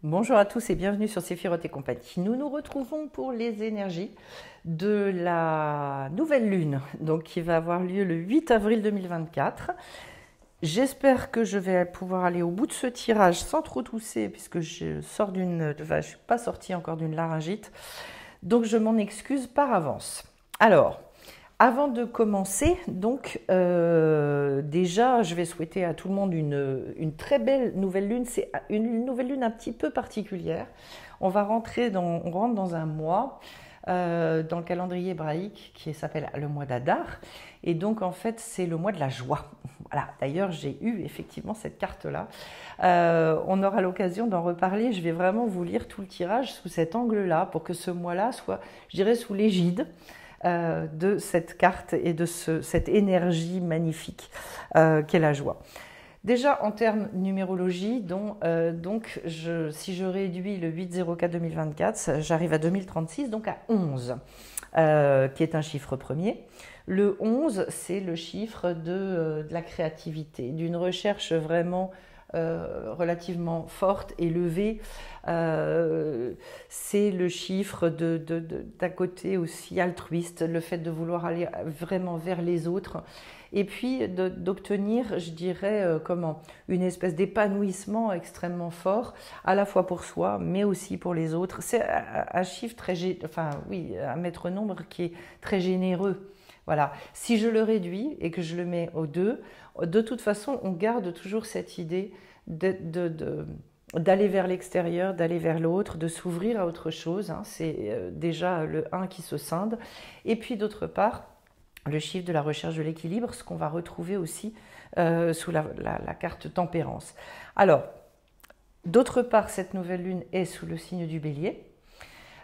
Bonjour à tous et bienvenue sur Séphiroth et compagnie. Nous nous retrouvons pour les énergies de la nouvelle lune, donc qui va avoir lieu le 8 avril 2024. J'espère que je vais pouvoir aller au bout de ce tirage sans trop tousser, puisque je suis pas sortie encore d'une laryngite, donc je m'en excuse par avance. Alors, avant de commencer, donc déjà, je vais souhaiter à tout le monde une très belle nouvelle lune. C'est une nouvelle lune un petit peu particulière. On rentre dans un mois dans le calendrier hébraïque qui s'appelle le mois d'Adar. Et donc, en fait, c'est le mois de la joie. Voilà. D'ailleurs, j'ai eu effectivement cette carte-là. On aura l'occasion d'en reparler. Je vais vraiment vous lire tout le tirage sous cet angle-là pour que ce mois-là soit, je dirais, sous l'égide de cette carte et de cette énergie magnifique qu'est la joie. Déjà en termes numérologie, si je réduis le 8-04-2024, j'arrive à 2036, donc à 11, qui est un chiffre premier. Le 11, c'est le chiffre de la créativité, d'une recherche vraiment relativement forte, élevée. C'est le chiffre d'un côté aussi altruiste, le fait de vouloir aller vraiment vers les autres, et puis d'obtenir, je dirais, une espèce d'épanouissement extrêmement fort, à la fois pour soi, mais aussi pour les autres. C'est un chiffre un maître nombre qui est très généreux. Voilà. Si je le réduis et que je le mets au 2, de toute façon, on garde toujours cette idée d'aller vers l'extérieur, d'aller vers l'autre, de s'ouvrir à autre chose. C'est déjà le 1 qui se scinde. Et puis d'autre part, le chiffre de la recherche de l'équilibre, ce qu'on va retrouver aussi sous la carte tempérance. Alors, d'autre part, cette nouvelle lune est sous le signe du bélier.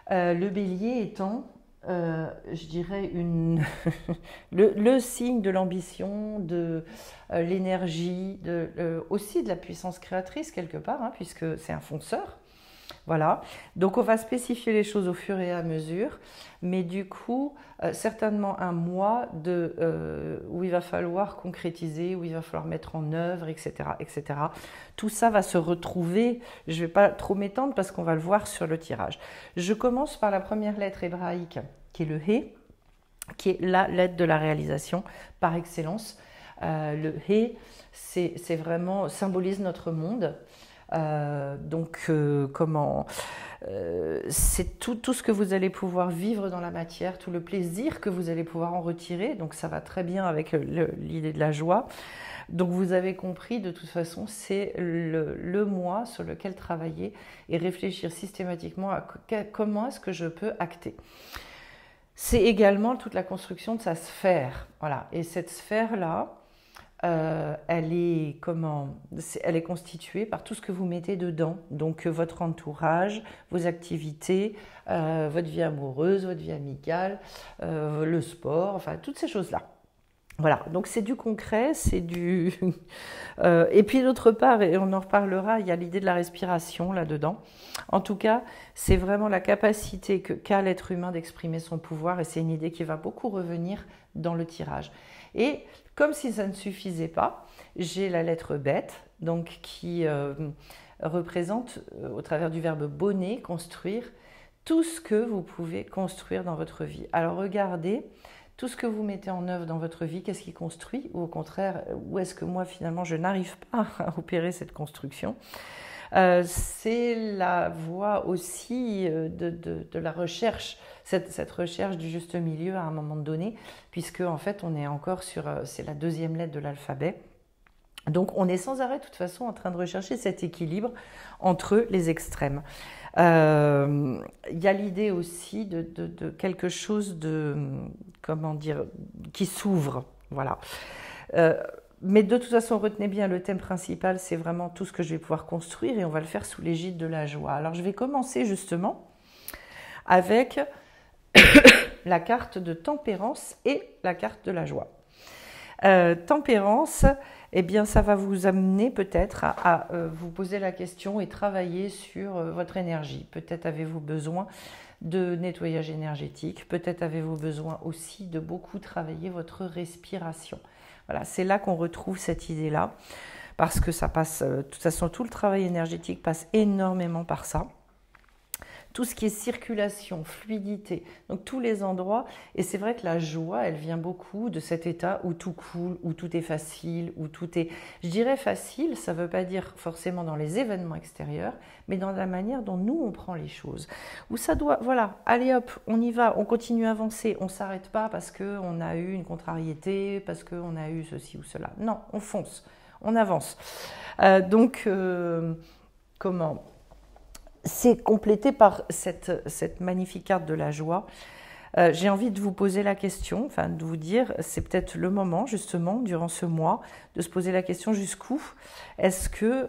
Le bélier étant, je dirais, le signe de l'ambition, de l'énergie, aussi de la puissance créatrice quelque part, puisque c'est un fonceur. Voilà, donc on va spécifier les choses au fur et à mesure, mais du coup, certainement un mois où il va falloir concrétiser, où il va falloir mettre en œuvre, etc., etc. Tout ça va se retrouver, je ne vais pas trop m'étendre parce qu'on va le voir sur le tirage. Je commence par la première lettre hébraïque, qui est le He, qui est la lettre de la réalisation par excellence. Le He, c'est vraiment, symbolise notre monde. C'est tout ce que vous allez pouvoir vivre dans la matière, tout le plaisir que vous allez pouvoir en retirer, donc ça va très bien avec l'idée de la joie. Donc vous avez compris, de toute façon, c'est le mois sur lequel travailler et réfléchir systématiquement à comment est-ce que je peux acter. C'est également toute la construction de sa sphère, voilà, et cette sphère-là, elle est constituée par tout ce que vous mettez dedans, donc votre entourage, vos activités, votre vie amoureuse, votre vie amicale, le sport, enfin toutes ces choses-là. Voilà, donc c'est du concret, c'est du... et puis d'autre part, et on en reparlera, il y a l'idée de la respiration là-dedans. En tout cas, c'est vraiment la capacité qu'a l'être humain d'exprimer son pouvoir, et c'est une idée qui va beaucoup revenir dans le tirage. Et comme si ça ne suffisait pas, j'ai la lettre bête, donc qui représente, au travers du verbe bonner, construire, tout ce que vous pouvez construire dans votre vie. Alors regardez, tout ce que vous mettez en œuvre dans votre vie, qu'est-ce qui construit? Ou au contraire, où est-ce que moi finalement je n'arrive pas à opérer cette construction? C'est la voie aussi de la recherche, cette recherche du juste milieu à un moment donné, puisque en fait on est encore c'est la deuxième lettre de l'alphabet. Donc on est sans arrêt de toute façon en train de rechercher cet équilibre entre les extrêmes. Il y a l'idée aussi de quelque chose qui s'ouvre, voilà. Mais de toute façon, retenez bien, le thème principal, c'est vraiment tout ce que je vais pouvoir construire et on va le faire sous l'égide de la joie. Alors je vais commencer justement avec la carte de tempérance et la carte de la joie. Tempérance, eh bien, ça va vous amener peut-être à vous poser la question et travailler sur votre énergie. Peut-être avez-vous besoin de nettoyage énergétique, peut-être avez-vous besoin aussi de beaucoup travailler votre respiration. Voilà, c'est là qu'on retrouve cette idée-là. parce que ça passe, de toute façon, tout le travail énergétique passe énormément par ça. Tout ce qui est circulation, fluidité, donc tous les endroits. Et c'est vrai que la joie, elle vient beaucoup de cet état où tout coule, où tout est facile, où tout est... Je dirais facile, ça ne veut pas dire forcément dans les événements extérieurs, mais dans la manière dont nous, on prend les choses. Où ça doit, voilà, allez hop, on y va, on continue à avancer, on ne s'arrête pas parce qu'on a eu une contrariété, parce qu'on a eu ceci ou cela. Non, on fonce, on avance. Comment ? C'est complété par cette magnifique carte de la joie. J'ai envie de vous poser la question, enfin de vous dire, c'est peut-être le moment justement, durant ce mois, de se poser la question jusqu'où est-ce que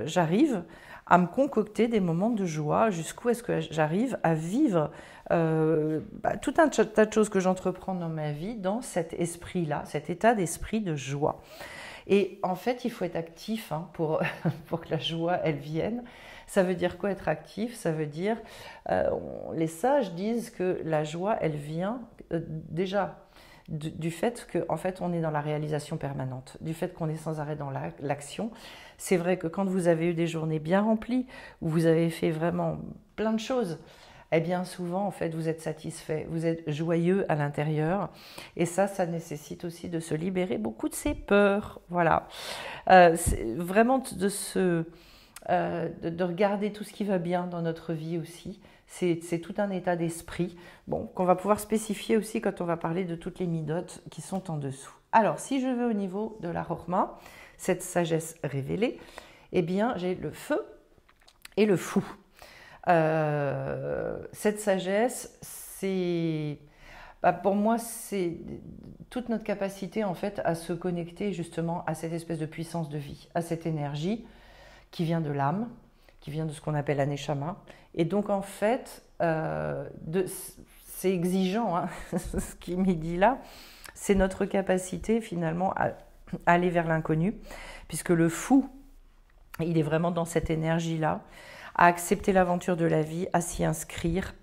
j'arrive à me concocter des moments de joie, jusqu'où est-ce que j'arrive à vivre tout un tas de choses que j'entreprends dans ma vie, dans cet esprit-là, cet état d'esprit de joie. Et en fait, il faut être actif pour que la joie, elle vienne. Ça veut dire quoi être actif? Ça veut dire, les sages disent que la joie, elle vient déjà du fait qu'en fait, on est dans la réalisation permanente, du fait qu'on est sans arrêt dans l'action. C'est vrai que quand vous avez eu des journées bien remplies, où vous avez fait vraiment plein de choses, eh bien souvent, en fait, vous êtes satisfait, vous êtes joyeux à l'intérieur. Et ça nécessite aussi de se libérer beaucoup de ses peurs. Voilà. Vraiment de regarder tout ce qui va bien dans notre vie aussi. C'est tout un état d'esprit qu'on va pouvoir spécifier aussi quand on va parler de toutes les midotes qui sont en dessous. Alors, si je vais au niveau de la Chorma, cette sagesse révélée, eh bien, j'ai le feu et le fou. Cette sagesse, pour moi, c'est toute notre capacité en fait à se connecter justement à cette espèce de puissance de vie, à cette énergie qui vient de l'âme, qui vient de ce qu'on appelle la Neshama. Et donc en fait, c'est exigeant, ce qui m'est dit là, c'est notre capacité finalement à aller vers l'inconnu, puisque le fou, il est vraiment dans cette énergie-là, à accepter l'aventure de la vie, à s'y inscrire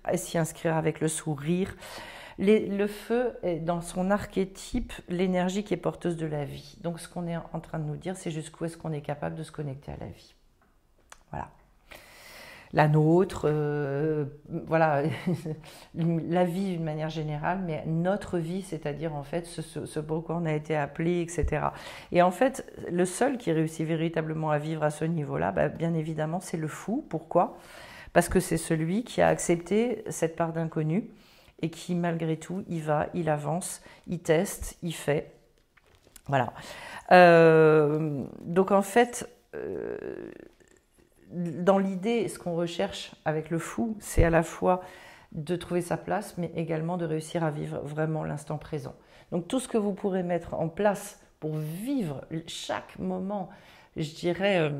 avec le sourire. Le feu est dans son archétype l'énergie qui est porteuse de la vie. Donc ce qu'on est en train de nous dire, c'est jusqu'où est-ce qu'on est capable de se connecter à la vie. Voilà. La nôtre, voilà, la vie d'une manière générale, mais notre vie, c'est-à-dire en fait ce pourquoi on a été appelé, etc. Et en fait, le seul qui réussit véritablement à vivre à ce niveau-là, bien évidemment, c'est le fou. Pourquoi? Parce que c'est celui qui a accepté cette part d'inconnu et qui, malgré tout, il va, il avance, il teste, il fait. Voilà. Donc en fait... dans l'idée, ce qu'on recherche avec le fou, c'est à la fois de trouver sa place, mais également de réussir à vivre vraiment l'instant présent. Donc tout ce que vous pourrez mettre en place pour vivre chaque moment, je dirais,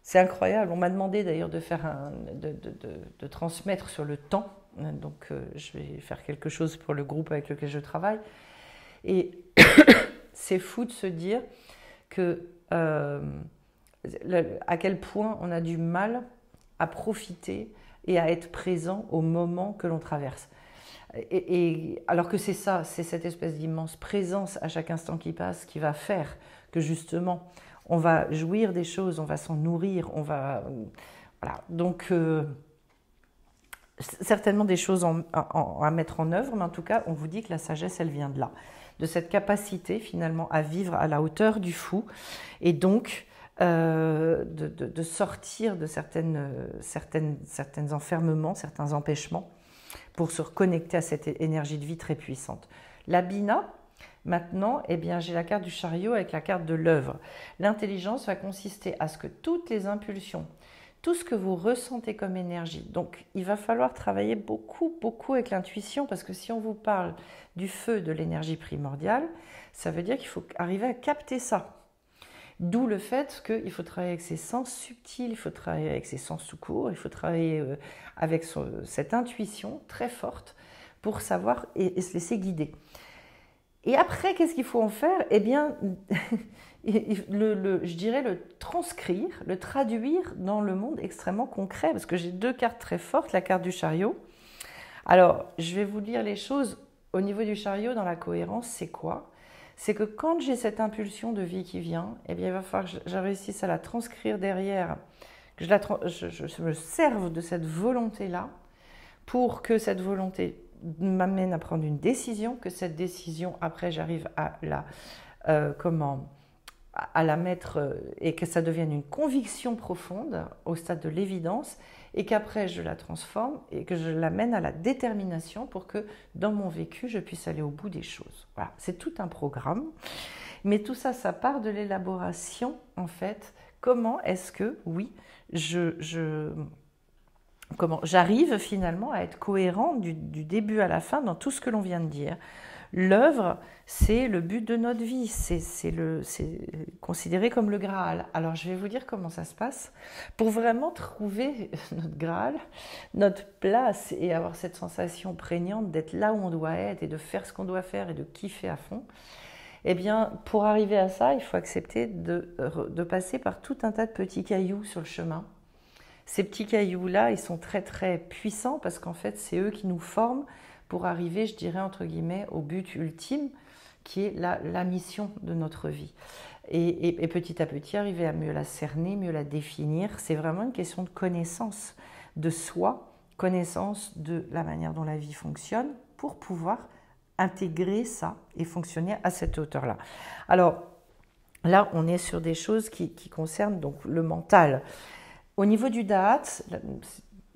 c'est incroyable. On m'a demandé d'ailleurs de transmettre sur le temps. Donc je vais faire quelque chose pour le groupe avec lequel je travaille. Et c'est fou de se dire que... à quel point on a du mal à profiter et à être présent au moment que l'on traverse. Et alors que c'est ça, c'est cette espèce d'immense présence à chaque instant qui passe qui va faire que justement on va jouir des choses, on va s'en nourrir, on va... Voilà. Donc certainement des choses à mettre en œuvre, mais en tout cas on vous dit que la sagesse elle vient de là, de cette capacité finalement à vivre à la hauteur du fou et donc de sortir de certains enfermements, certains empêchements pour se reconnecter à cette énergie de vie très puissante. La Bina, maintenant, eh bien, j'ai la carte du chariot avec la carte de l'œuvre. L'intelligence va consister à ce que toutes les impulsions, tout ce que vous ressentez comme énergie, donc il va falloir travailler beaucoup avec l'intuition parce que si on vous parle du feu, de l'énergie primordiale, ça veut dire qu'il faut arriver à capter ça. D'où le fait qu'il faut travailler avec ses sens subtils, il faut travailler avec ses sens tout court, il faut travailler avec cette intuition très forte pour savoir et se laisser guider. Et après, qu'est-ce qu'il faut en faire? Eh bien, je dirais le transcrire, le traduire dans le monde extrêmement concret, parce que j'ai deux cartes très fortes, la carte du chariot. Alors, je vais vous lire les choses au niveau du chariot dans la cohérence, c'est quoi? c'est que quand j'ai cette impulsion de vie qui vient, eh bien, il va falloir que je réussisse à la transcrire derrière, que je me serve de cette volonté-là pour que cette volonté m'amène à prendre une décision, que cette décision, après, j'arrive à à la mettre et que ça devienne une conviction profonde au stade de l'évidence et qu'après je la transforme et que je l'amène à la détermination pour que dans mon vécu je puisse aller au bout des choses. Voilà, c'est tout un programme, mais tout ça, ça part de l'élaboration en fait. Comment est-ce que, oui, j'arrive finalement à être cohérent du début à la fin dans tout ce que l'on vient de dire. L'œuvre, c'est le but de notre vie, c'est considéré comme le Graal. Alors je vais vous dire comment ça se passe. Pour vraiment trouver notre Graal, notre place et avoir cette sensation prégnante d'être là où on doit être et de faire ce qu'on doit faire et de kiffer à fond, eh bien pour arriver à ça, il faut accepter de passer par tout un tas de petits cailloux sur le chemin. Ces petits cailloux-là, ils sont très très puissants parce qu'en fait, c'est eux qui nous forment pour arriver, je dirais, entre guillemets, au but ultime, qui est la mission de notre vie. Et petit à petit, arriver à mieux la cerner, mieux la définir, c'est vraiment une question de connaissance de soi, connaissance de la manière dont la vie fonctionne, pour pouvoir intégrer ça et fonctionner à cette hauteur-là. Alors, là, on est sur des choses qui concernent donc le mental. Au niveau du Da'at,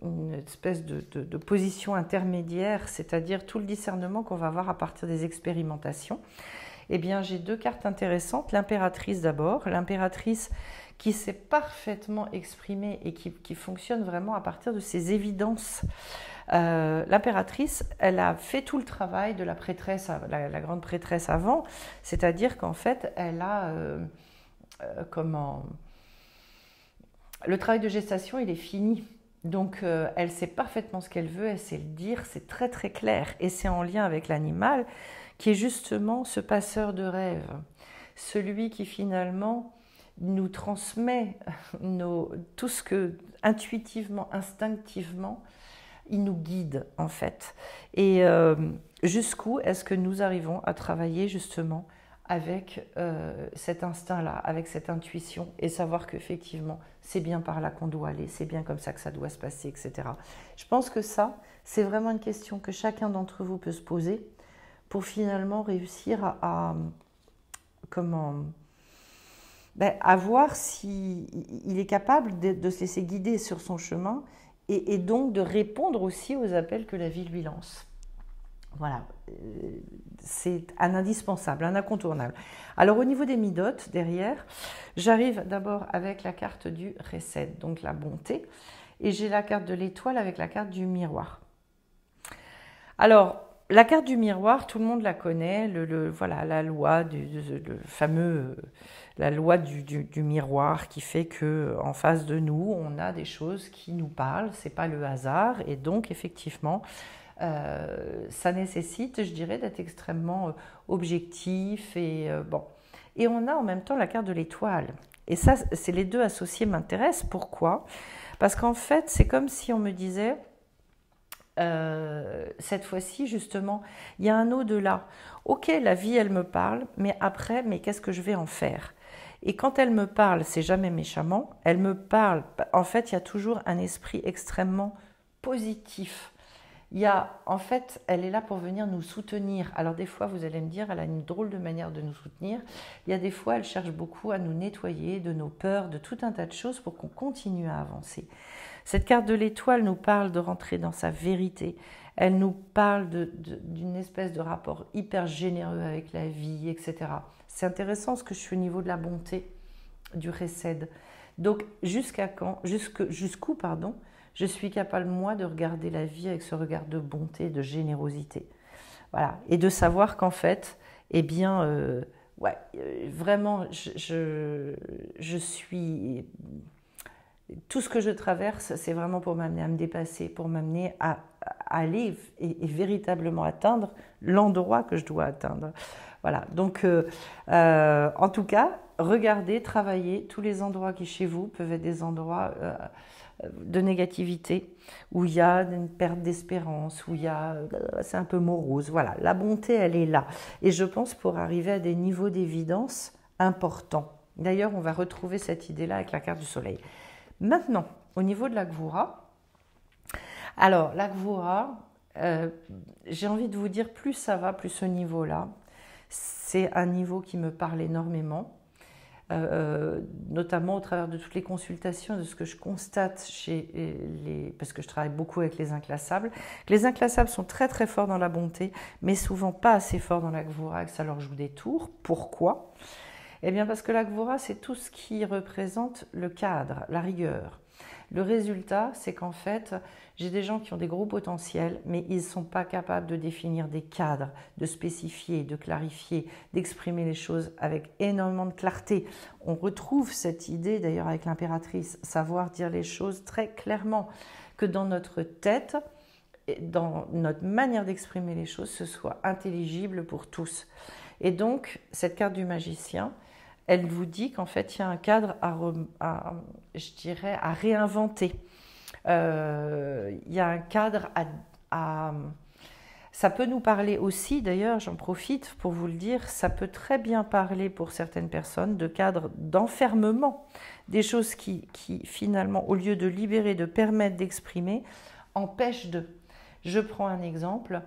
une espèce de position intermédiaire, c'est-à-dire tout le discernement qu'on va avoir à partir des expérimentations, eh bien j'ai deux cartes intéressantes. L'impératrice d'abord, l'impératrice qui s'est parfaitement exprimée et qui fonctionne vraiment à partir de ses évidences. L'impératrice, elle a fait tout le travail de la prêtresse, la grande prêtresse avant, c'est-à-dire qu'en fait, elle a le travail de gestation, il est fini. Donc, elle sait parfaitement ce qu'elle veut, elle sait le dire, c'est très très clair. Et c'est en lien avec l'animal qui est justement ce passeur de rêve. Celui qui finalement nous transmet tout ce que intuitivement, instinctivement, il nous guide en fait. Et jusqu'où est-ce que nous arrivons à travailler justement avec cet instinct-là, avec cette intuition, et savoir qu'effectivement, c'est bien par là qu'on doit aller, c'est bien comme ça que ça doit se passer, etc. Je pense que ça, c'est vraiment une question que chacun d'entre vous peut se poser pour finalement réussir à voir s'il est capable de se laisser guider sur son chemin et donc de répondre aussi aux appels que la vie lui lance. Voilà, c'est un indispensable, un incontournable. Alors au niveau des midotes, derrière, j'arrive d'abord avec la carte du Chesed, donc la bonté, et j'ai la carte de l'étoile avec la carte du miroir. Alors, la carte du miroir, tout le monde la connaît, voilà, la loi la loi du miroir qui fait que en face de nous, on a des choses qui nous parlent, c'est pas le hasard, et donc effectivement, ça nécessite, je dirais, d'être extrêmement objectif et bon. Et on a en même temps la carte de l'étoile. Et ça, c'est les deux associés m'intéressent. Pourquoi ? Parce qu'en fait, c'est comme si on me disait, cette fois-ci, justement, il y a un au-delà. Ok, la vie, elle me parle, mais après, qu'est-ce que je vais en faire ? Et quand elle me parle, c'est jamais méchamment, elle me parle, en fait, il y a toujours un esprit extrêmement positif. En fait, elle est là pour venir nous soutenir. Alors des fois, vous allez me dire, elle a une drôle de manière de nous soutenir. Il y a des fois, elle cherche beaucoup à nous nettoyer de nos peurs, de tout un tas de choses pour qu'on continue à avancer. Cette carte de l'étoile nous parle de rentrer dans sa vérité. Elle nous parle d'une espèce de rapport hyper généreux avec la vie, etc. C'est intéressant ce que je suis au niveau de la bonté, du Chesed. Donc, jusqu'où, je suis capable, moi, de regarder la vie avec ce regard de bonté, de générosité. Voilà. Et de savoir qu'en fait, eh bien, vraiment, je suis... Tout ce que je traverse, c'est vraiment pour m'amener à me dépasser, pour m'amener à aller et véritablement atteindre l'endroit que je dois atteindre. Voilà. Donc, en tout cas, regardez, travaillez, tous les endroits qui chez vous peuvent être des endroits de négativité, où il y a une perte d'espérance, où il y a, c'est un peu morose. Voilà, la bonté, elle est là. Et je pense pour arriver à des niveaux d'évidence importants. D'ailleurs, on va retrouver cette idée-là avec la carte du soleil. Maintenant, au niveau de la Gvura, alors la Gvura, j'ai envie de vous dire, plus ça va, plus ce niveau-là, c'est un niveau qui me parle énormément. Notamment au travers de toutes les consultations, de ce que je constate parce que je travaille beaucoup avec les inclassables. Les inclassables sont très très forts dans la bonté, mais souvent pas assez forts dans la Gvura, que ça leur joue des tours. Pourquoi? Eh bien parce que la Gvura, c'est tout ce qui représente le cadre, la rigueur. Le résultat, c'est qu'en fait, j'ai des gens qui ont des gros potentiels, mais ils ne sont pas capables de définir des cadres, de spécifier, de clarifier, d'exprimer les choses avec énormément de clarté. On retrouve cette idée, d'ailleurs, avec l'impératrice, savoir dire les choses très clairement, que dans notre tête, dans notre manière d'exprimer les choses, ce soit intelligible pour tous. Et donc, cette carte du magicien, elle vous dit qu'en fait, il y a un cadre je dirais, à réinventer. Il y a un cadre Ça peut nous parler aussi, d'ailleurs, j'en profite pour vous le dire, ça peut très bien parler pour certaines personnes de cadres d'enfermement, des choses qui finalement, au lieu de libérer, de permettre d'exprimer, empêchent de. Je prends un exemple.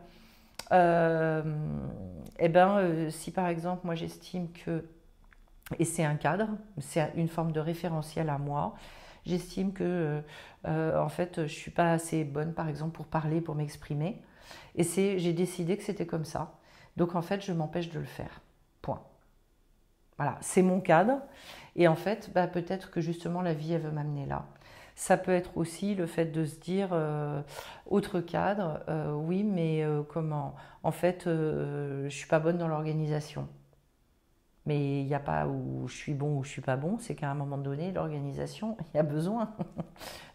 Si par exemple, moi j'estime que, et c'est un cadre, c'est une forme de référentiel à moi, j'estime que en fait je ne suis pas assez bonne par exemple pour parler, pour m'exprimer, et j'ai décidé que c'était comme ça, donc en fait je m'empêche de le faire, point. Voilà, c'est mon cadre, et en fait peut-être que justement la vie elle veut m'amener là. Ça peut être aussi le fait de se dire, autre cadre, oui mais comment? En fait je ne suis pas bonne dans l'organisation. Mais il n'y a pas où je suis bon ou je ne suis pas bon, c'est qu'à un moment donné, l'organisation, il y a besoin.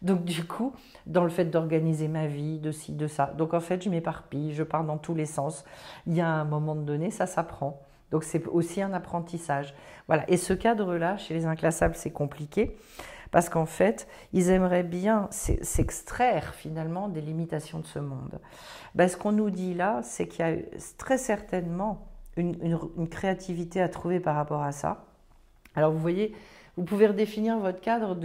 Donc du coup, dans le fait d'organiser ma vie, de ci, de ça. Donc en fait, je m'éparpille, je pars dans tous les sens. Il y a un moment donné, ça s'apprend. Donc c'est aussi un apprentissage. Voilà. Et ce cadre-là, chez les inclassables, c'est compliqué. Parce qu'en fait, ils aimeraient bien s'extraire finalement des limitations de ce monde. Ce qu'on nous dit là, c'est qu'il y a très certainement une créativité à trouver par rapport à ça. Alors vous voyez, vous pouvez redéfinir votre cadre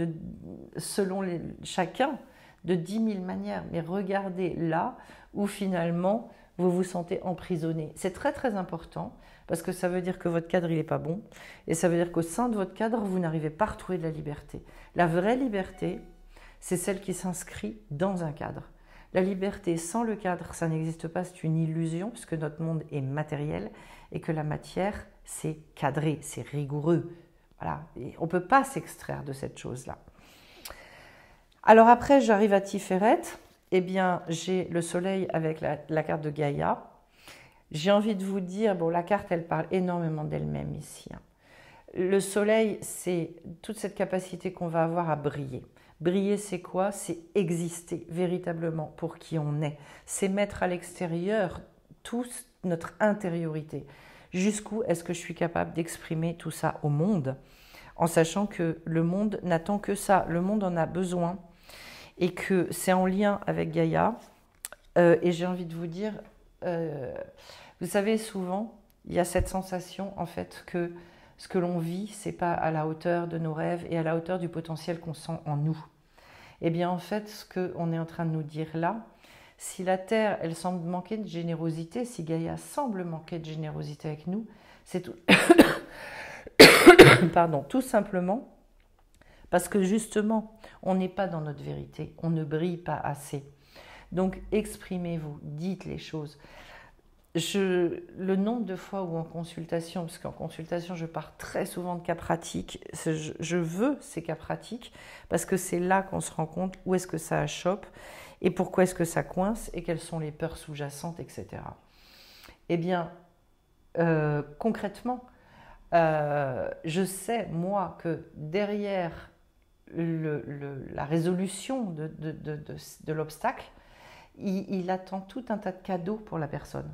selon chacun de 10 000 manières, mais regardez là où finalement vous vous sentez emprisonné. C'est très très important parce que ça veut dire que votre cadre il n'est pas bon et ça veut dire qu'au sein de votre cadre vous n'arrivez pas à retrouver de la liberté. La vraie liberté, c'est celle qui s'inscrit dans un cadre. La liberté sans le cadre, ça n'existe pas, c'est une illusion puisque notre monde est matériel et que la matière, c'est cadré, c'est rigoureux. Voilà. Et on ne peut pas s'extraire de cette chose-là. Alors après, j'arrive à Tiferet. Eh bien, j'ai le soleil avec la carte de Gaïa. J'ai envie de vous dire, bon, la carte, elle parle énormément d'elle-même ici. Le soleil, c'est toute cette capacité qu'on va avoir à briller. Briller, c'est quoi? C'est exister véritablement pour qui on est. C'est mettre à l'extérieur toute notre intériorité. Jusqu'où est-ce que je suis capable d'exprimer tout ça au monde, en sachant que le monde n'attend que ça. Le monde en a besoin et que c'est en lien avec Gaïa. Et j'ai envie de vous dire, vous savez, souvent, il y a cette sensation en fait que ce que l'on vit, c'est pas à la hauteur de nos rêves et à la hauteur du potentiel qu'on sent en nous. Eh bien, en fait, ce qu'on est en train de nous dire là, si la Terre, elle semble manquer de générosité, si Gaïa semble manquer de générosité avec nous, c'est tout... Pardon, tout simplement parce que justement, on n'est pas dans notre vérité, on ne brille pas assez. Donc, exprimez-vous, dites les choses. Le nombre de fois où en consultation, parce qu'en consultation je pars très souvent de cas pratiques, je veux ces cas pratiques parce que c'est là qu'on se rend compte où est-ce que ça achoppe et pourquoi est-ce que ça coince et quelles sont les peurs sous-jacentes, etc. Eh bien, concrètement, je sais moi que derrière la résolution de l'obstacle, il attend tout un tas de cadeaux pour la personne.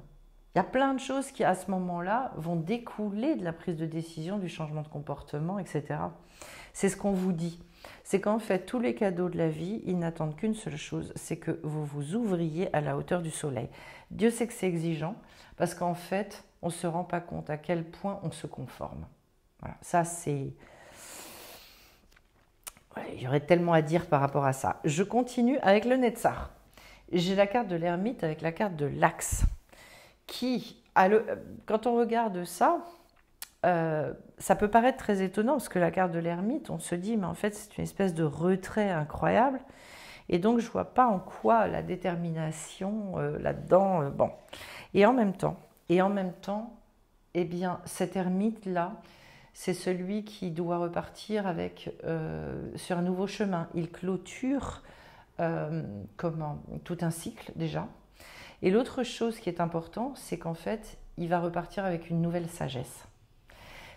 Il y a plein de choses qui, à ce moment-là, vont découler de la prise de décision, du changement de comportement, etc. C'est ce qu'on vous dit. C'est qu'en fait, tous les cadeaux de la vie, ils n'attendent qu'une seule chose, c'est que vous vous ouvriez à la hauteur du soleil. Dieu sait que c'est exigeant, parce qu'en fait, on ne se rend pas compte à quel point on se conforme. Voilà, ça c'est... Il y aurait tellement à dire par rapport à ça. Je continue avec le Netzar. J'ai la carte de l'ermite avec la carte de l'Axe. Quand on regarde ça, ça peut paraître très étonnant parce que la carte de l'ermite, on se dit, mais en fait, c'est une espèce de retrait incroyable. Et donc, je ne vois pas en quoi la détermination là-dedans. Bon. Et en même temps, eh bien, cet ermite-là, c'est celui qui doit repartir sur un nouveau chemin. Il clôture tout un cycle déjà. Et l'autre chose qui est importante, c'est qu'en fait, il va repartir avec une nouvelle sagesse.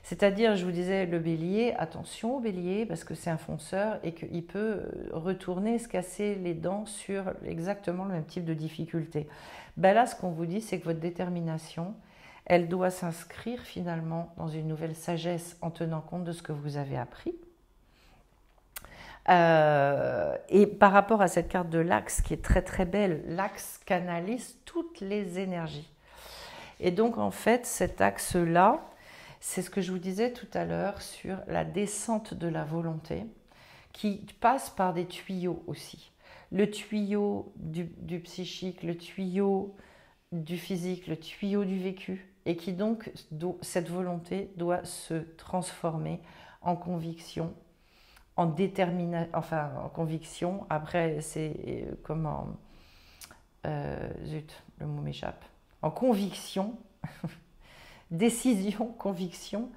C'est-à-dire, je vous disais, le bélier, attention au bélier, parce que c'est un fonceur et qu'il peut retourner, se casser les dents sur exactement le même type de difficulté. Ben là, ce qu'on vous dit, c'est que votre détermination, elle doit s'inscrire finalement dans une nouvelle sagesse en tenant compte de ce que vous avez appris. Et par rapport à cette carte de l'Axe qui est très très belle, l'Axe canalise toutes les énergies. Et donc en fait cet axe-là, c'est ce que je vous disais tout à l'heure sur la descente de la volonté qui passe par des tuyaux aussi. Le tuyau du psychique, le tuyau du physique, le tuyau du vécu, et qui donc, cette volonté doit se transformer en conviction, en détermination, enfin en conviction, après c'est comment, zut, le mot m'échappe, en conviction, décision, conviction,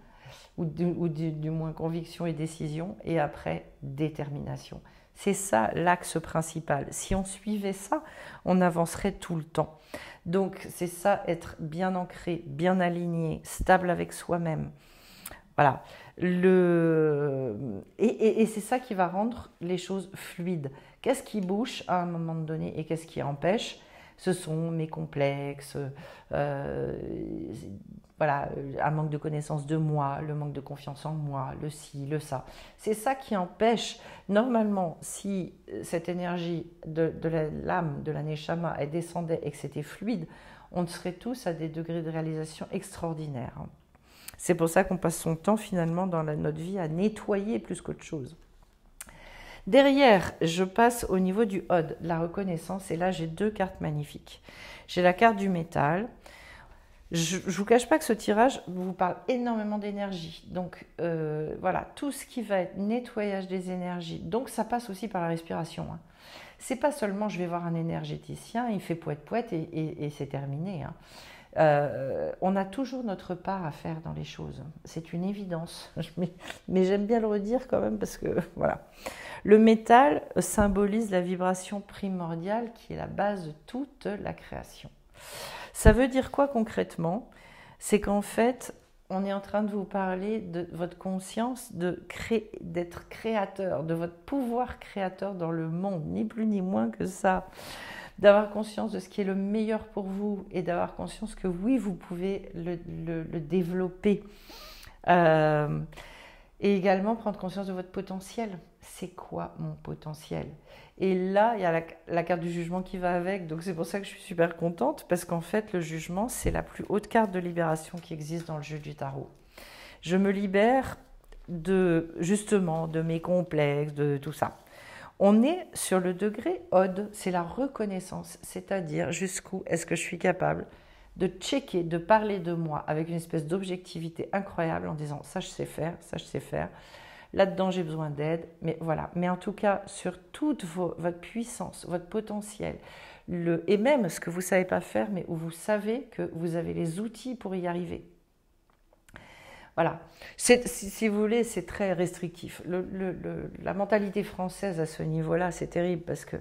ou du moins conviction et décision, et après détermination. C'est ça l'axe principal. Si on suivait ça, on avancerait tout le temps. Donc c'est ça, être bien ancré, bien aligné, stable avec soi-même. Voilà. Et c'est ça qui va rendre les choses fluides. Qu'est-ce qui bouge à un moment donné et qu'est-ce qui empêche? Ce sont mes complexes, voilà, un manque de connaissance de moi, le manque de confiance en moi, le ci, le ça. C'est ça qui empêche. Normalement, si cette énergie de l'âme, de la Neshama, elle descendait et que c'était fluide, on serait tous à des degrés de réalisation extraordinaires. C'est pour ça qu'on passe son temps finalement dans notre vie à nettoyer plus qu'autre chose. Derrière, je passe au niveau du Hod, la reconnaissance, et là j'ai deux cartes magnifiques. J'ai la carte du métal. Je ne vous cache pas que ce tirage vous parle énormément d'énergie. Donc voilà, tout ce qui va être nettoyage des énergies, donc ça passe aussi par la respiration. Hein. C'est pas seulement je vais voir un énergéticien, il fait poète-poète et c'est terminé. Hein. On a toujours notre part à faire dans les choses. C'est une évidence. Mais j'aime bien le redire quand même parce que voilà. Le métal symbolise la vibration primordiale qui est la base de toute la création. Ça veut dire quoi concrètement? C'est qu'en fait, on est en train de vous parler de votre conscience d'être créateur, de votre pouvoir créateur dans le monde, ni plus ni moins que ça. D'avoir conscience de ce qui est le meilleur pour vous et d'avoir conscience que oui, vous pouvez le développer. Et également prendre conscience de votre potentiel. C'est quoi mon potentiel? Et là, il y a la carte du jugement qui va avec, donc c'est pour ça que je suis super contente, parce qu'en fait, le jugement, c'est la plus haute carte de libération qui existe dans le jeu du tarot. Je me libère justement de mes complexes, de tout ça. On est sur le degré Hod, c'est la reconnaissance, c'est-à-dire jusqu'où est-ce que je suis capable de checker, de parler de moi avec une espèce d'objectivité incroyable en disant ça je sais faire, là-dedans j'ai besoin d'aide, mais voilà. Mais en tout cas, sur toute votre puissance, votre potentiel, et même ce que vous ne savez pas faire, mais où vous savez que vous avez les outils pour y arriver. Voilà. Si vous voulez, c'est très restrictif. La mentalité française à ce niveau-là, c'est terrible parce que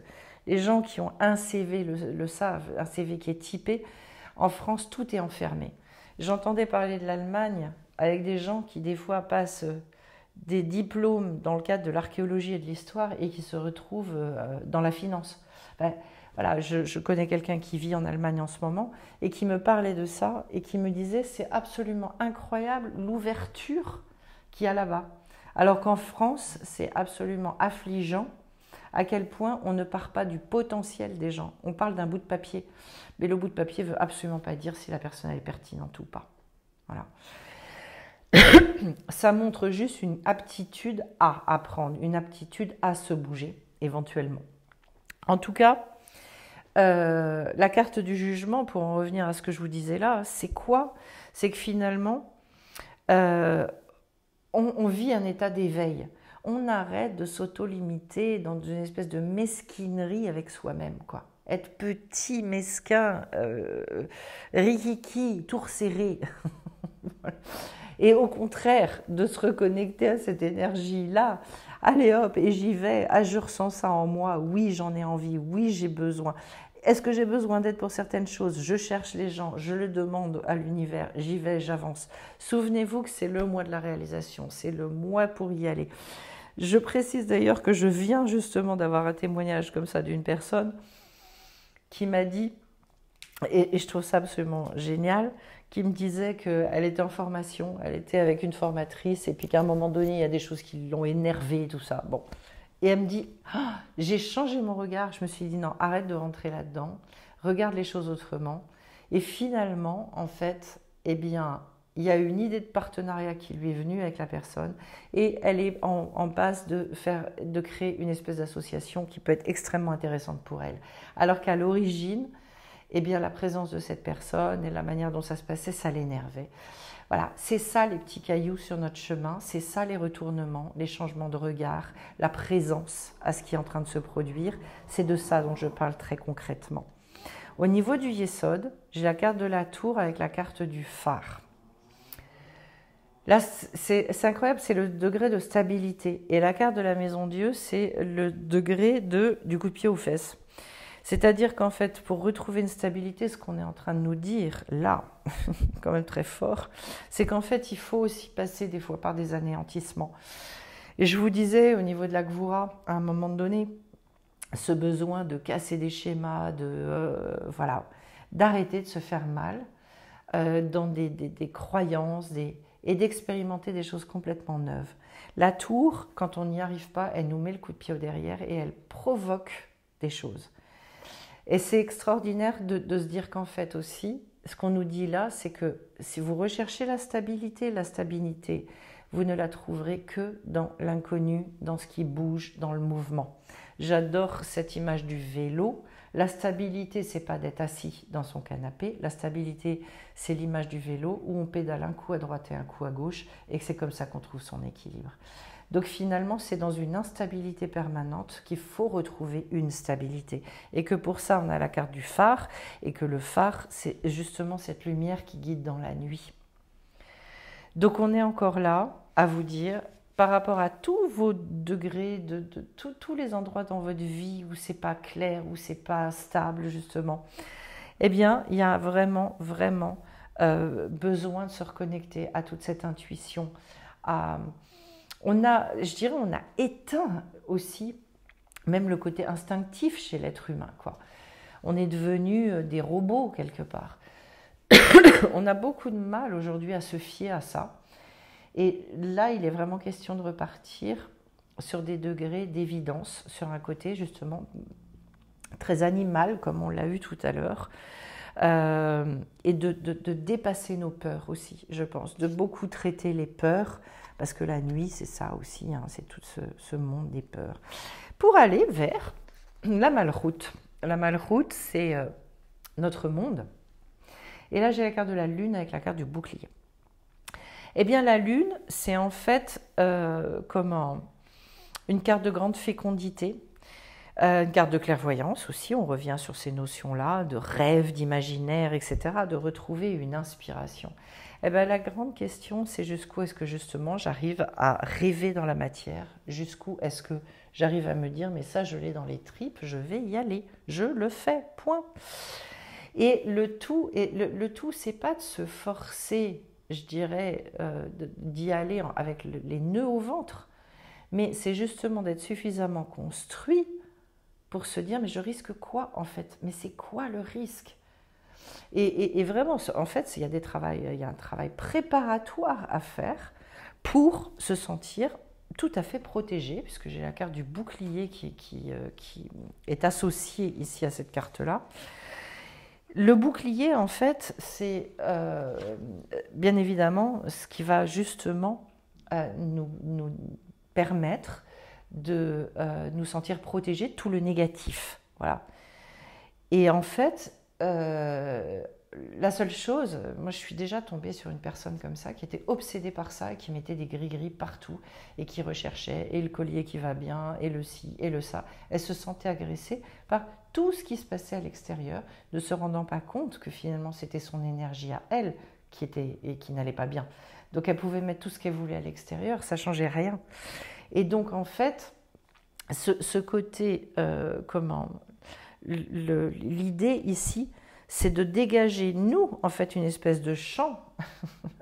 les gens qui ont un CV le savent, un CV qui est typé. En France, tout est enfermé. J'entendais parler de l'Allemagne avec des gens qui, des fois, passent des diplômes dans le cadre de l'archéologie et de l'histoire et qui se retrouvent dans la finance. Ben, voilà, je connais quelqu'un qui vit en Allemagne en ce moment et qui me parlait de ça et qui me disait c'est absolument incroyable l'ouverture qu'il y a là-bas. Alors qu'en France, c'est absolument affligeant à quel point on ne part pas du potentiel des gens. On parle d'un bout de papier, mais le bout de papier ne veut absolument pas dire si la personne est pertinente ou pas. Voilà. Ça montre juste une aptitude à apprendre, une aptitude à se bouger, éventuellement. En tout cas, la carte du jugement, pour en revenir à ce que je vous disais là, c'est quoi? C'est que finalement, on vit un état d'éveil. On arrête de s'auto-limiter dans une espèce de mesquinerie avec soi-même, quoi. Être petit, mesquin, rikiki, tour serré. Et au contraire, de se reconnecter à cette énergie-là. Allez hop, et j'y vais. Ah, je ressens ça en moi. Oui, j'en ai envie. Oui, j'ai besoin. Est-ce que j'ai besoin d'aide pour certaines choses? Je cherche les gens, je le demande à l'univers. J'y vais, j'avance. Souvenez-vous que c'est le mois de la réalisation. C'est le mois pour y aller. Je précise d'ailleurs que je viens justement d'avoir un témoignage comme ça d'une personne qui m'a dit, et je trouve ça absolument génial, qui me disait qu'elle était en formation, elle était avec une formatrice, et puis qu'à un moment donné, il y a des choses qui l'ont énervée et tout ça. Bon. Et elle me dit, ah, j'ai changé mon regard, je me suis dit non, arrête de rentrer là-dedans, regarde les choses autrement. Et finalement, en fait, eh bien, il y a une idée de partenariat qui lui est venue avec la personne, et elle est en passe de créer une espèce d'association qui peut être extrêmement intéressante pour elle. Alors qu'à l'origine, eh bien, la présence de cette personne et la manière dont ça se passait, ça l'énervait. Voilà, c'est ça les petits cailloux sur notre chemin, c'est ça les retournements, les changements de regard, la présence à ce qui est en train de se produire. C'est de ça dont je parle très concrètement. Au niveau du Yesod, j'ai la carte de la tour avec la carte du phare. Là, c'est incroyable, c'est le degré de stabilité. Et la carte de la maison Dieu, c'est le degré du coup de pied aux fesses. C'est-à-dire qu'en fait, pour retrouver une stabilité, ce qu'on est en train de nous dire, là, quand même très fort, c'est qu'en fait, il faut aussi passer des fois par des anéantissements. Et je vous disais, au niveau de la Gvura, à un moment donné, ce besoin de casser des schémas, voilà, d'arrêter de se faire mal dans des croyances et d'expérimenter des choses complètement neuves. La tour, quand on n'y arrive pas, elle nous met le coup de pied au derrière et elle provoque des choses. Et c'est extraordinaire de se dire qu'en fait aussi, ce qu'on nous dit là, c'est que si vous recherchez la stabilité, vous ne la trouverez que dans l'inconnu, dans ce qui bouge, dans le mouvement. J'adore cette image du vélo. La stabilité, c'est pas d'être assis dans son canapé. La stabilité, c'est l'image du vélo où on pédale un coup à droite et un coup à gauche et que c'est comme ça qu'on trouve son équilibre. Donc finalement, c'est dans une instabilité permanente qu'il faut retrouver une stabilité. Et que pour ça, on a la carte du phare, et que le phare, c'est justement cette lumière qui guide dans la nuit. Donc on est encore là à vous dire, par rapport à tous vos degrés, tous les endroits dans votre vie où c'est pas clair, où c'est pas stable justement, eh bien, il y a vraiment besoin de se reconnecter à toute cette intuition, on a éteint aussi même le côté instinctif chez l'être humain, quoi. On est devenus des robots quelque part. On a beaucoup de mal aujourd'hui à se fier à ça. Et là, il est vraiment question de repartir sur des degrés d'évidence, sur un côté justement très animal, comme on l'a eu tout à l'heure, et de dépasser nos peurs aussi, je pense, de beaucoup traiter les peurs, parce que la nuit, c'est ça aussi, hein, c'est tout ce monde des peurs. Pour aller vers la Malroute. La Malroute, c'est notre monde. Et là, j'ai la carte de la Lune avec la carte du bouclier. Eh bien, la Lune, c'est en fait une carte de grande fécondité, une carte de clairvoyance aussi, on revient sur ces notions-là, de rêve, d'imaginaire, etc., de retrouver une inspiration. Eh bien, la grande question, c'est jusqu'où est-ce que justement j'arrive à rêver dans la matière, jusqu'où est-ce que j'arrive à me dire, mais ça, je l'ai dans les tripes, je vais y aller, je le fais, point. Et le tout, c'est pas de se forcer je dirais, d'y aller avec les nœuds au ventre, mais c'est justement d'être suffisamment construit pour se dire, mais je risque quoi en fait? Mais c'est quoi le risque? Et vraiment, en fait, il y a un travail préparatoire à faire pour se sentir tout à fait protégé, puisque j'ai la carte du bouclier qui est associée ici à cette carte-là. Le bouclier, en fait, c'est bien évidemment ce qui va justement nous permettre de nous sentir protégés de tout le négatif. Voilà. Et en fait, la seule chose, moi je suis déjà tombée sur une personne comme ça qui était obsédée par ça et qui mettait des gris-gris partout et qui recherchait et le collier qui va bien et le ci et le ça. Elle se sentait agressée par tout ce qui se passait à l'extérieur, ne se rendant pas compte que finalement c'était son énergie à elle qui était et qui n'allait pas bien. Donc elle pouvait mettre tout ce qu'elle voulait à l'extérieur, ça changeait rien. Et donc en fait, ce côté, l'idée ici, c'est de dégager, nous, en fait, une espèce de champ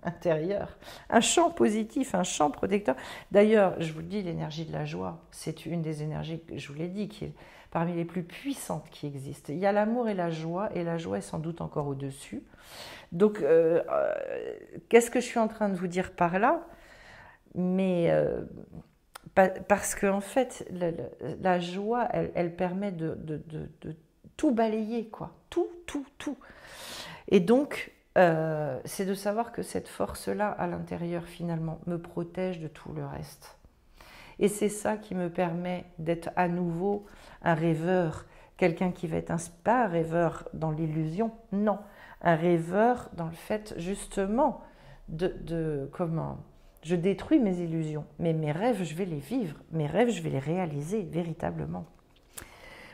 intérieur, un champ positif, un champ protecteur. D'ailleurs, je vous le dis, l'énergie de la joie, c'est une des énergies, je vous l'ai dit, qui est parmi les plus puissantes qui existent. Il y a l'amour et la joie est sans doute encore au-dessus. Donc, qu'est-ce que je suis en train de vous dire par là? Mais parce qu'en fait, la joie, elle permet de tout balayer, quoi. Tout. Et donc, c'est de savoir que cette force-là, à l'intérieur, finalement, me protège de tout le reste. Et c'est ça qui me permet d'être à nouveau un rêveur, quelqu'un qui va être pas un rêveur dans l'illusion, non, un rêveur dans le fait, justement, comment je détruis mes illusions, mais mes rêves, je vais les vivre, mes rêves, je vais les réaliser véritablement.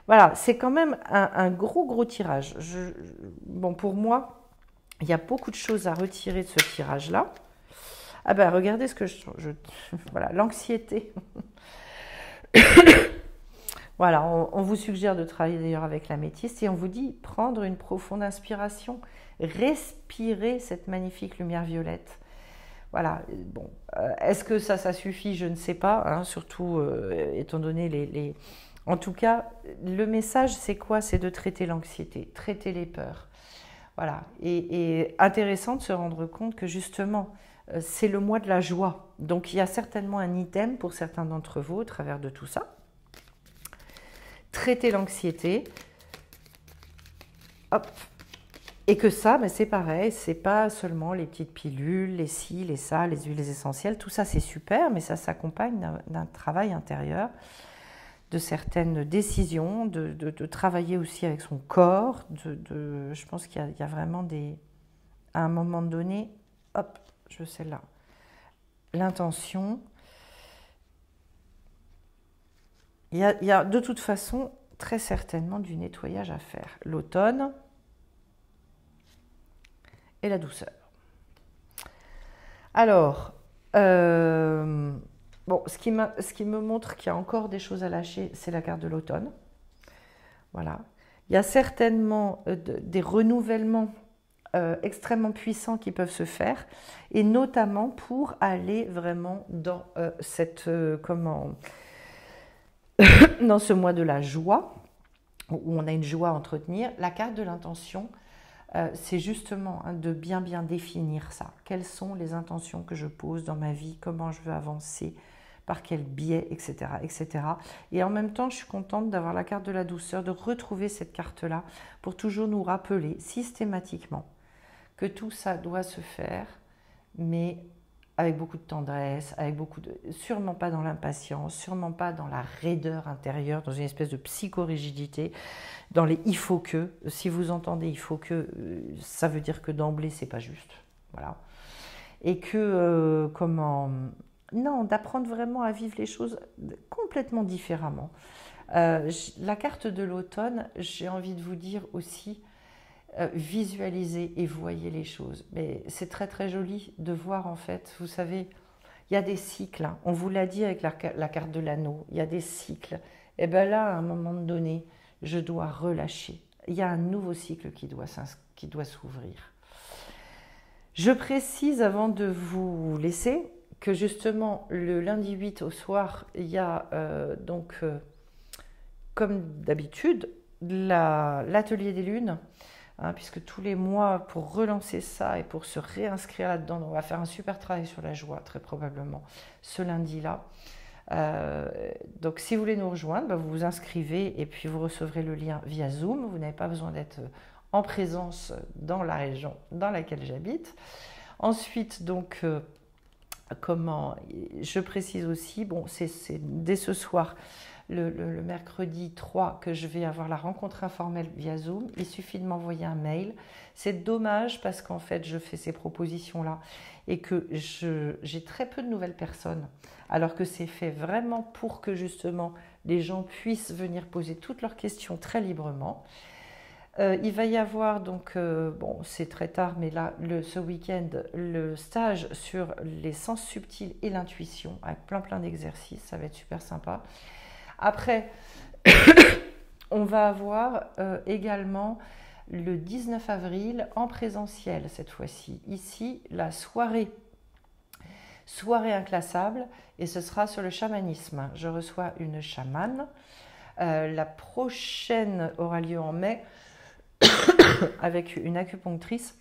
Voilà, c'est quand même un gros tirage. Bon, pour moi, il y a beaucoup de choses à retirer de ce tirage-là. Ah ben, regardez ce que voilà, l'anxiété. Voilà, on vous suggère de travailler d'ailleurs avec l'améthyste et on vous dit prendre une profonde inspiration, respirer cette magnifique lumière violette. Voilà, bon, est-ce que ça suffit? Je ne sais pas, hein, surtout étant donné En tout cas, le message, c'est quoi? C'est de traiter l'anxiété, traiter les peurs. Voilà, et intéressant de se rendre compte que justement, c'est le mois de la joie. Donc, il y a certainement un item pour certains d'entre vous au travers de tout ça. Traiter l'anxiété. Hop. Et que ça, ben c'est pareil, c'est pas seulement les petites pilules, les ci, les ça, les huiles essentielles, tout ça c'est super, mais ça s'accompagne d'un travail intérieur, de certaines décisions, de travailler aussi avec son corps, je pense qu'il y a vraiment à un moment donné, hop, je sais là, l'intention. Il y a de toute façon très certainement du nettoyage à faire. L'automne et la douceur. Alors, bon, ce qui me montre qu'il y a encore des choses à lâcher, c'est la carte de l'automne. Voilà. Il y a certainement des renouvellements extrêmement puissants qui peuvent se faire, et notamment pour aller vraiment dans dans ce mois de la joie, où on a une joie à entretenir. La carte de l'intention, c'est justement de bien définir ça. Quelles sont les intentions que je pose dans ma vie, comment je veux avancer, par quel biais, etc., etc. Et en même temps, je suis contente d'avoir la carte de la douceur, de retrouver cette carte-là pour toujours nous rappeler systématiquement que tout ça doit se faire, mais avec beaucoup de tendresse, sûrement pas dans l'impatience, sûrement pas dans la raideur intérieure, dans une espèce de psychorigidité, dans les il faut que. Si vous entendez il faut que, ça veut dire que d'emblée c'est pas juste, voilà. Et que non, d'apprendre vraiment à vivre les choses complètement différemment. La carte de l'automne, j'ai envie de vous dire aussi, visualisez et voyez les choses. Mais c'est très joli de voir, en fait, vous savez, il y a des cycles, hein. On vous l'a dit avec la carte de l'anneau, il y a des cycles. Et bien là, à un moment donné, je dois relâcher. Il y a un nouveau cycle qui doit s'ouvrir. Je précise avant de vous laisser que justement le lundi 8 au soir, il y a comme d'habitude l'atelier des lunes, hein, puisque tous les mois, pour relancer ça et pour se réinscrire là-dedans, on va faire un super travail sur la joie, très probablement, ce lundi-là. Donc si vous voulez nous rejoindre, vous vous inscrivez et puis vous recevrez le lien via Zoom. Vous n'avez pas besoin d'être en présence dans la région dans laquelle j'habite. Ensuite, donc, je précise aussi, bon, c'est dès ce soir, le mercredi 3, que je vais avoir la rencontre informelle via Zoom. Il suffit de m'envoyer un mail. C'est dommage parce qu'en fait, je fais ces propositions-là et que j'ai très peu de nouvelles personnes, alors que c'est fait vraiment pour que justement les gens puissent venir poser toutes leurs questions très librement. Il va y avoir donc, bon c'est très tard, mais là ce week-end, le stage sur les sens subtils et l'intuition, avec plein d'exercices, ça va être super sympa. Après, on va avoir également le 19 avril en présentiel cette fois-ci, ici la soirée inclassable, et ce sera sur le chamanisme. Je reçois une chamane. La prochaine aura lieu en mai avec une acupunctrice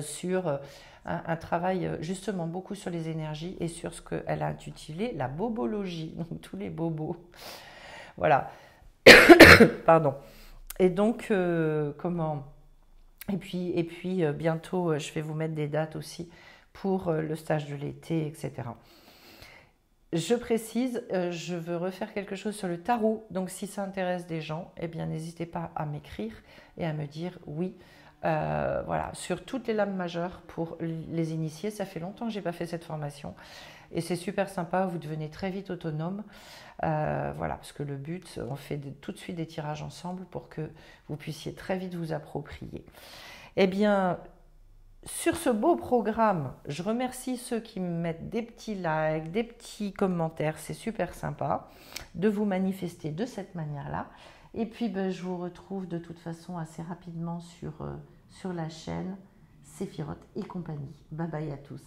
sur un travail justement beaucoup sur les énergies et sur ce qu'elle a intitulé la bobologie, donc tous les bobos. Voilà. Pardon. Et donc, Et puis bientôt, je vais vous mettre des dates aussi pour le stage de l'été, etc. Je précise, je veux refaire quelque chose sur le tarot, donc si ça intéresse des gens, eh bien n'hésitez pas à m'écrire et à me dire oui. Voilà, sur toutes les lames majeures pour les initiés. Ça fait longtemps que je n'ai pas fait cette formation et c'est super sympa, vous devenez très vite autonome. Voilà, parce que le but, on fait tout de suite des tirages ensemble pour que vous puissiez très vite vous approprier. Eh bien, sur ce beau programme, je remercie ceux qui me mettent des petits likes, des petits commentaires, c'est super sympa de vous manifester de cette manière-là. Et puis je vous retrouve de toute façon assez rapidement sur la chaîne Séphiroth et compagnie. Bye bye à tous.